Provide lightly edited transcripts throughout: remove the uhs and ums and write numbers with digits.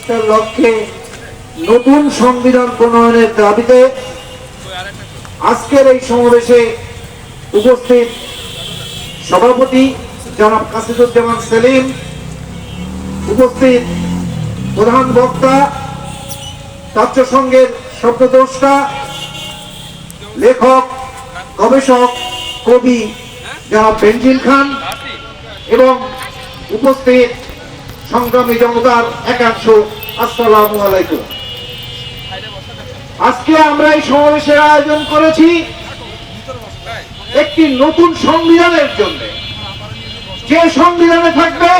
প্রতিষ্ঠার লক্ষ্যে নতুন সংবিধান প্রণয়নের দাবিতে আজকের এই সমাবেশে উপস্থিত সভাপতি জনাব কাসিদুজ্জামান সেলিম, উপস্থিত প্রধান বক্তা ছাত্র সংঘের শব্দদ্রষ্টা, লেখক, গবেষক, কবি জনাব বেনজির খান এবং উপস্থিত সংগ্রামী জনতার একাংশ, আসসালামু আলাইকুম। আজকে আমরা এই সমাবেশের আয়োজন করেছি একটি নতুন সংবিধানের জন্য, যে সংবিধানে থাকবে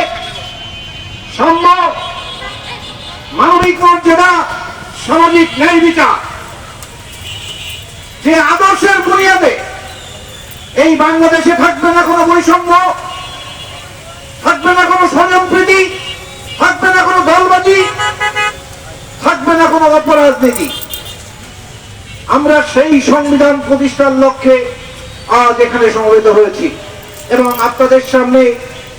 সাম্য, মানবিক মর্যাদা, সামাজিক ন্যায় বিচার, যে আদর্শের বুনিয়াদে এই বাংলাদেশে থাকবে না কোনো বৈষম্য, থাকবে না কোনো স্বজনপ্রীতি, থাকবে না কোনো দলবাজি, থাকবে না কোনো অপরাজনীতি। আমরা সেই সংবিধান প্রতিষ্ঠার লক্ষ্যে আজ এখানে সমবেত হয়েছি এবং আপনাদের সামনে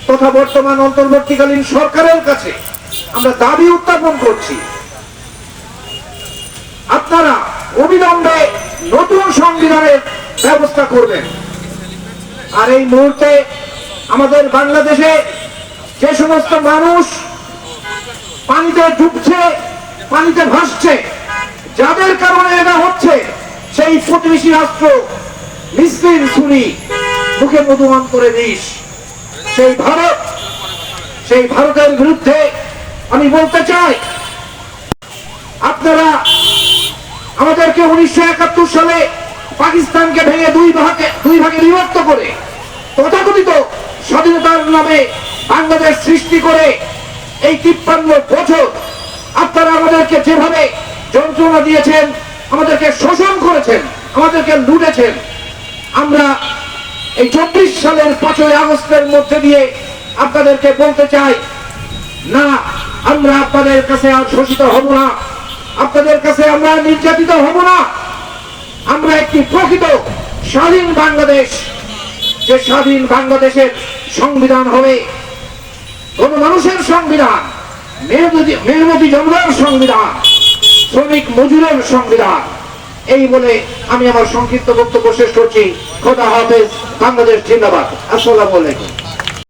তথা বর্তমান অন্তর্বর্তীকালীন সরকারের কাছে আমরা দাবি উত্থাপন করছি, আপনারা অবিলম্বে নতুন সংবিধানের ব্যবস্থা করবেন। আর এই মুহূর্তে আমাদের বাংলাদেশে যে সমস্ত মানুষ পানিতে ডুবছে, পানিতে ভাসছে, যাদের কারণে এটা হচ্ছে, সেই প্রতিবেশী রাষ্ট্র মিসরির ছুরি মুখে মধুমান করে দিস, সেই ভারতের বিরুদ্ধে আমি বলতে চাই, আপনারা আমাদেরকে 1971 সালে পাকিস্তানকে ভেঙে দুই ভাগে বিভক্ত করে তথাকথিত স্বাধীনতার নামে বাংলাদেশ সৃষ্টি করে এই 53 বছর আপনারা আমাদেরকে যেভাবে যন্ত্রণা দিয়েছেন, আমাদেরকে শোষণ করেছেন, আমাদেরকে লুটেছেন, আমরা এই 24 সালের 5ই আগস্টের মধ্যে দিয়ে আপনাদেরকে বলতে চাই, না, আমরা আপনাদের কাছে আর শোষিত হব না, আপনাদের কাছে আমরা নির্যাতিত হব না। আমরা একটি প্রকৃত স্বাধীন বাংলাদেশ, যে স্বাধীন বাংলাদেশের সংবিধান হবে গণমানুষের সংবিধান, মেহনতি জনতার সংবিধান, শ্রমিক মজুরের সংবিধান। এই বলে আমি আমার সংক্ষিপ্ত বক্তব্য শেষ করছি। খোদা হাফেজ। বাংলাদেশ জিন্দাবাদ। আসসালামু আলাইকুম।